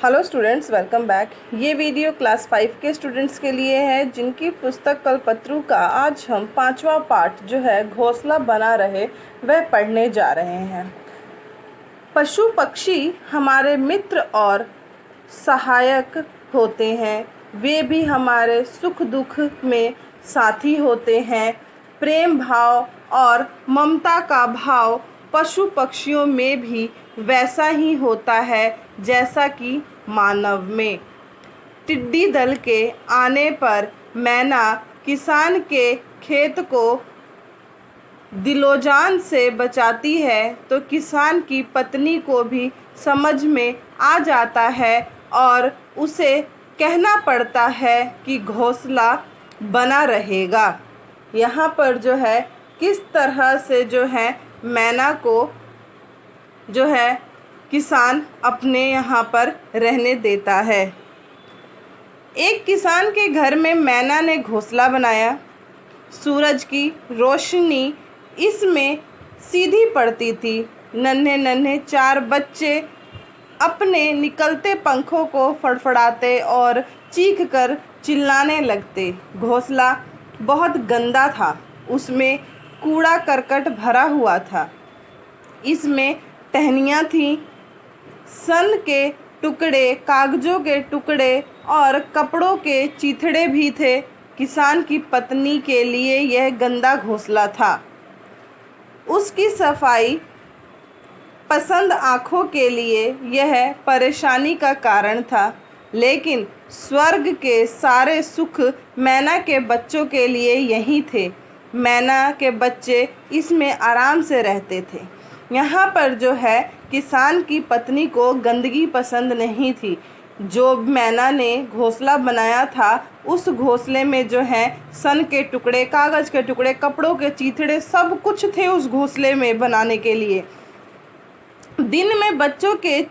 Hello students, welcome back. ये video class 5 के students के लिए है जिनकी पुस्तक कल्पतरू का आज हम 5वां पार्ट जो है घोंसला बना रहे वह पढ़ने जा रहे हैं। पशु पक्षी हमारे मित्र और सहायक होते हैं। वे भी हमारे सुख दुख में साथी होते हैं। प्रेम भाव और ममता का भाव पशु पक्षियों में भी वैसा ही होता है जैसा कि मानव में। टिड्डी दल के आने पर मैना किसान के खेत को दिलोजान से बचाती है तो किसान की पत्नी को भी समझ में आ जाता है और उसे कहना पड़ता है कि घोंसला बना रहेगा। यहाँ पर जो है किस तरह से जो है मैना को जो है किसान अपने यहाँ पर रहने देता है। एक किसान के घर में मैना ने घोंसला बनाया। सूरज की रोशनी इसमें सीधी पड़ती थी। नन्हे नन्हे 4 बच्चे अपने निकलते पंखों को फड़फड़ाते और चीख कर चिल्लाने लगते। घोंसला बहुत गंदा था। उसमें कूड़ा करकट भरा हुआ था। इसमें टहनियाँ थीं, सन के टुकड़े, कागजों के टुकड़े और कपड़ों के चीथड़े भी थे। किसान की पत्नी के लिए यह गंदा घोंसला था। उसकी सफाई पसंद आँखों के लिए यह परेशानी का कारण था, लेकिन स्वर्ग के सारे सुख मैना के बच्चों के लिए यही थे। मैना के बच्चे इसमें आराम से रहते थे। यहाँ पर जो है किसान की पत्नी को गंदगी पसंद नहीं थी। जो मैना ने घोंसला बनाया था उस घोंसले में जो है सन के टुकड़े, कागज़ के टुकड़े, कपड़ों के चीथड़े सब कुछ थे उस घोंसले में बनाने के लिए। दिन में बच्चों के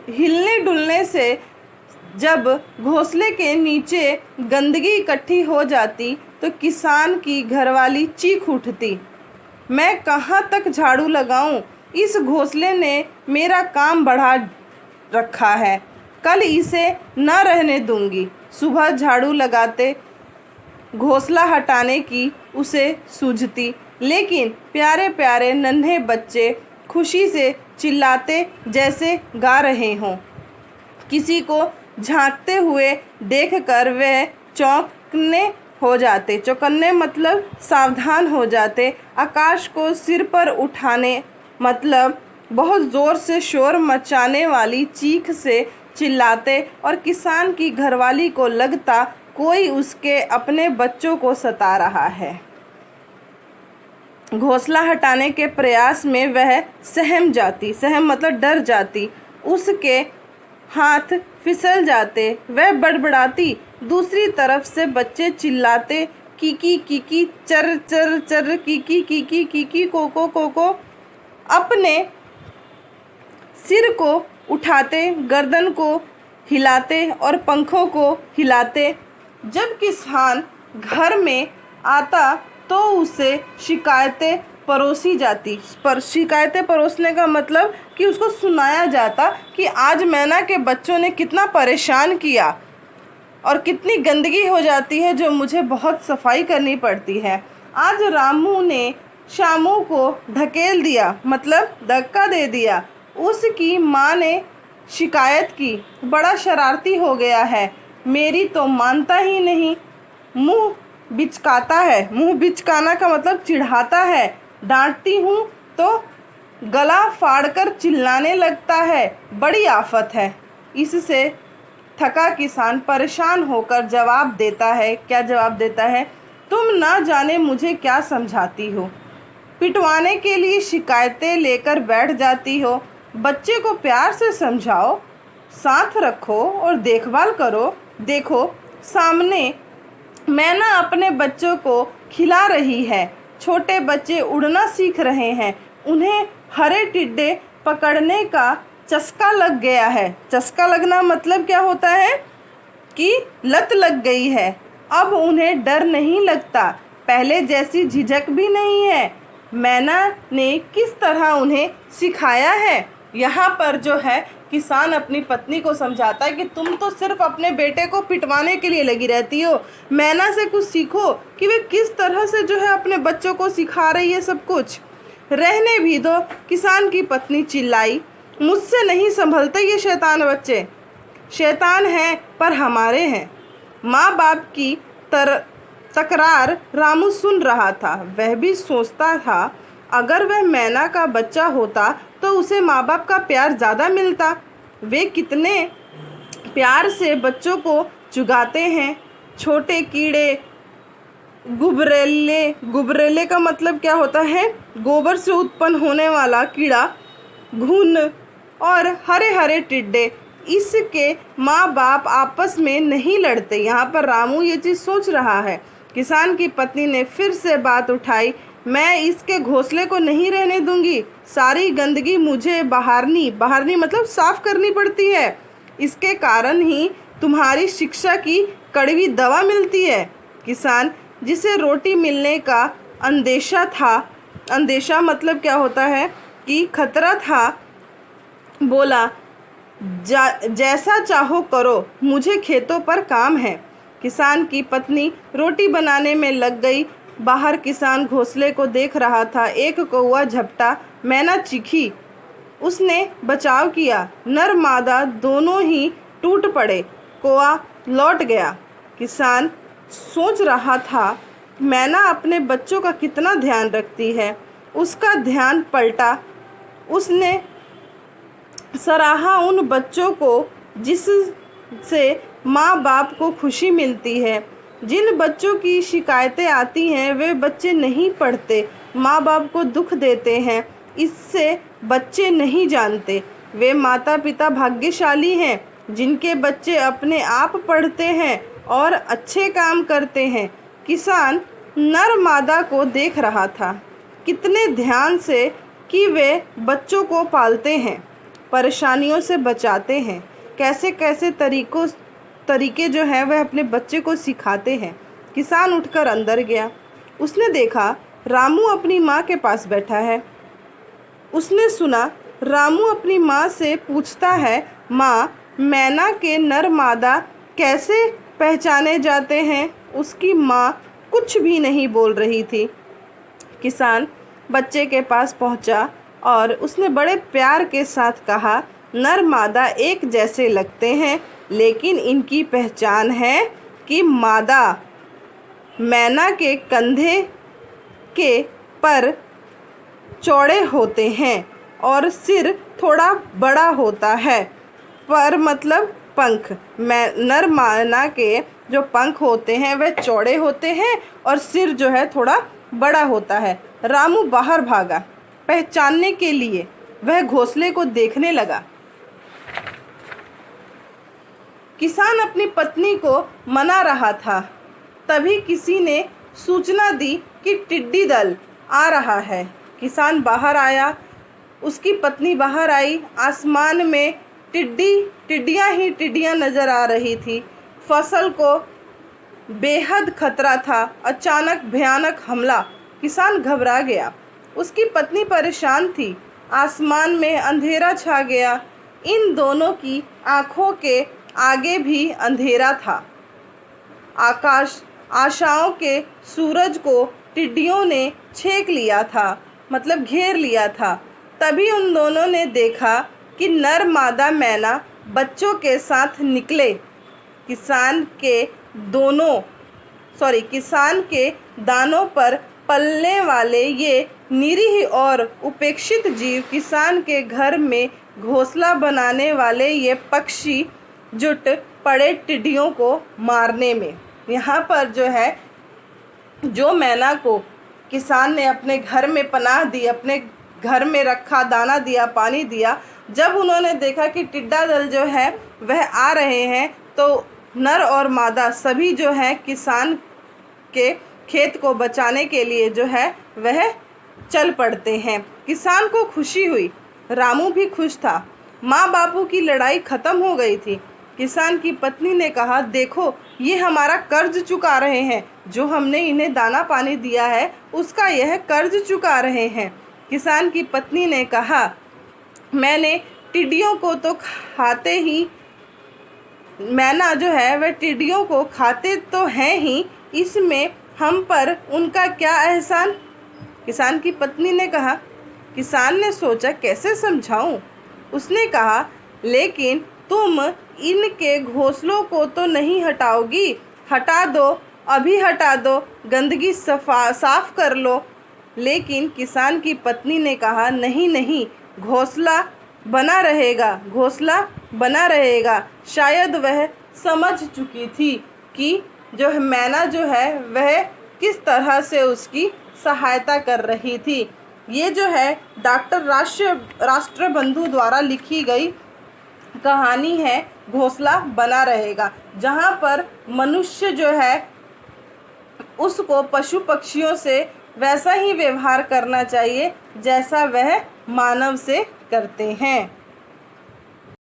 हिलने डुलने से जब घोंसले के नीचे गंदगी इकट्ठी हो जाती तो किसान की घरवाली चीख उठती, मैं कहाँ तक झाड़ू लगाऊं? इस घोंसले ने मेरा काम बढ़ा रखा है। कल इसे न रहने दूंगी। सुबह झाड़ू लगाते घोंसला हटाने की उसे सूझती, लेकिन प्यारे प्यारे नन्हे बच्चे खुशी से चिल्लाते जैसे गा रहे हों। किसी को झांकते हुए देखकर वे चौकन्ने मतलब सावधान हो जाते। आकाश को सिर पर उठाने मतलब बहुत ज़ोर से शोर मचाने वाली चीख से चिल्लाते और किसान की घरवाली को लगता कोई उसके अपने बच्चों को सता रहा है। घोंसला हटाने के प्रयास में वह सहम मतलब डर जाती। उसके हाथ फिसल जाते। वह बड़बड़ाती। दूसरी तरफ से बच्चे चिल्लाते, कीकी कीकी, चर चर चर, कीकी कीकी कीकी, कोको कोको। अपने सिर को उठाते, गर्दन को हिलाते और पंखों को हिलाते। जब किसान घर में आता तो उसे शिकायतें परोसी जाती। पर शिकायतें परोसने का मतलब कि उसको सुनाया जाता कि आज मैना के बच्चों ने कितना परेशान किया और कितनी गंदगी हो जाती है जो मुझे बहुत सफाई करनी पड़ती है। आज रामू ने शामू को धकेल दिया मतलब धक्का दे दिया। उसकी माँ ने शिकायत की, बड़ा शरारती हो गया है, मेरी तो मानता ही नहीं, मुँह बिचकाता है। मुँह बिचकाना का मतलब चिढ़ाता है। डांटती हूँ तो गला फाड़कर चिल्लाने लगता है। बड़ी आफत है। इससे थका किसान परेशान होकर जवाब देता है। क्या जवाब देता है? तुम ना जाने मुझे क्या समझाती हो। पिटवाने के लिए शिकायतें लेकर बैठ जाती हो। बच्चे को प्यार से समझाओ, साथ रखो और देखभाल करो। देखो सामने मैना अपने बच्चों को खिला रही है। छोटे बच्चे उड़ना सीख रहे हैं। उन्हें हरे टिड्डे पकड़ने का चस्का लग गया है। चस्का लगना मतलब क्या होता है कि लत लग गई है। अब उन्हें डर नहीं लगता, पहले जैसी झिझक भी नहीं है। मैना ने किस तरह उन्हें सिखाया है। यहाँ पर जो है किसान अपनी पत्नी को समझाता है कि तुम तो सिर्फ अपने बेटे को पिटवाने के लिए लगी रहती हो, मैना से कुछ सीखो कि वे किस तरह से जो है अपने बच्चों को सिखा रही है सब कुछ। रहने भी दो, किसान की पत्नी चिल्लाई, मुझसे नहीं संभलते ये शैतान बच्चे। शैतान हैं पर हमारे हैं। माँ बाप की तकरार रामू सुन रहा था। वह भी सोचता था अगर वह मैना का बच्चा होता तो उसे माँ बाप का प्यार ज़्यादा मिलता। वे कितने प्यार से बच्चों को चुगाते हैं। छोटे कीड़े, गुबरेले का मतलब क्या होता है? गोबर से उत्पन्न होने वाला कीड़ा, घुन और हरे हरे टिड्डे, इसके माँ बाप आपस में नहीं लड़ते। यहाँ पर रामू ये चीज़ सोच रहा है। किसान की पत्नी ने फिर से बात उठाई, मैं इसके घोंसले को नहीं रहने दूंगी। सारी गंदगी मुझे बहारनी मतलब साफ करनी पड़ती है। इसके कारण ही तुम्हारी शिक्षा की कड़वी दवा मिलती है। किसान, जिसे रोटी मिलने का अंदेशा मतलब क्या होता है कि खतरा था, बोला, जैसा चाहो करो, मुझे खेतों पर काम है। किसान की पत्नी रोटी बनाने में लग गई। बाहर किसान घोंसले को देख रहा था। एक कौवा झपटा, मैना चीखी, उसने बचाव किया। नर मादा दोनों ही टूट पड़े। कौवा लौट गया। किसान सोच रहा था मैना अपने बच्चों का कितना ध्यान रखती है। उसका ध्यान पलटा। उसने सराहा उन बच्चों को जिससे माँ बाप को खुशी मिलती है। जिन बच्चों की शिकायतें आती हैं वे बच्चे नहीं पढ़ते, माँ बाप को दुख देते हैं। इससे बच्चे नहीं जानते। वे माता पिता भाग्यशाली हैं जिनके बच्चे अपने आप पढ़ते हैं और अच्छे काम करते हैं। किसान नर मादा को देख रहा था, कितने ध्यान से कि वे बच्चों को पालते हैं, परेशानियों से बचाते हैं, कैसे कैसे तरीके जो है वह अपने बच्चे को सिखाते हैं। किसान उठकर अंदर गया। उसने देखा रामू अपनी माँ के पास बैठा है। उसने सुना रामू अपनी माँ से पूछता है, माँ, मैना के नर मादा कैसे पहचाने जाते हैं? उसकी माँ कुछ भी नहीं बोल रही थी। किसान बच्चे के पास पहुँचा और उसने बड़े प्यार के साथ कहा, नर मादा एक जैसे लगते हैं, लेकिन इनकी पहचान है कि मादा मैना के कंधे के पर चौड़े होते हैं और सिर थोड़ा बड़ा होता है। पर मतलब पंख, नर मैना के जो पंख होते हैं वह चौड़े होते हैं और सिर जो है थोड़ा बड़ा होता है। रामू बाहर भागा। पहचानने के लिए वह घोंसले को देखने लगा। किसान अपनी पत्नी को मना रहा था। तभी किसी ने सूचना दी कि टिड्डी दल आ रहा है। किसान बाहर आया, उसकी पत्नी बाहर आई। आसमान में टिड्डियाँ नज़र आ रही थी। फसल को बेहद खतरा था। अचानक भयानक हमला। किसान घबरा गया। उसकी पत्नी परेशान थी। आसमान में अंधेरा छा गया। इन दोनों की आँखों के आगे भी अंधेरा था। आशाओं के सूरज को टिड्डियों ने छेक लिया था, मतलब घेर लिया था। तभी उन दोनों ने देखा कि नर मादा मैना बच्चों के साथ निकले। किसान के दानों पर पलने वाले ये निरीह और उपेक्षित जीव, किसान के घर में घोंसला बनाने वाले ये पक्षी जुट पड़े टिड्डियों को मारने में। यहाँ पर जो मैना को किसान ने अपने घर में पनाह दी, अपने घर में रखा, दाना दिया, पानी दिया, जब उन्होंने देखा कि टिड्डा दल जो है वह आ रहे हैं तो नर और मादा सभी जो है किसान के खेत को बचाने के लिए जो है वह चल पड़ते हैं। किसान को खुशी हुई। रामू भी खुश था। माँ बापू की लड़ाई खत्म हो गई थी। किसान की पत्नी ने कहा, देखो ये हमारा कर्ज चुका रहे हैं। जो हमने इन्हें दाना पानी दिया है उसका यह कर्ज चुका रहे हैं। किसान की पत्नी ने कहा, मैंने टिड्डियों को तो खाते ही, मैना जो है वह टिड्डियों को खाते तो हैं ही, इसमें हम पर उनका क्या एहसान। किसान की पत्नी ने कहा। किसान ने सोचा कैसे समझाऊं। उसने कहा, लेकिन तुम इनके घोंसलों को तो नहीं हटाओगी। हटा दो, अभी हटा दो, गंदगी साफ कर लो। लेकिन किसान की पत्नी ने कहा, नहीं नहीं, घोंसला बना रहेगा, घोंसला बना रहेगा। शायद वह समझ चुकी थी कि जो मैना जो है वह किस तरह से उसकी सहायता कर रही थी। ये जो है डॉक्टर राष्ट्रबंधु द्वारा लिखी गई कहानी है घोंसला बना रहेगा, जहाँ पर मनुष्य जो है उसको पशु पक्षियों से वैसा ही व्यवहार करना चाहिए जैसा वह मानव से करते हैं।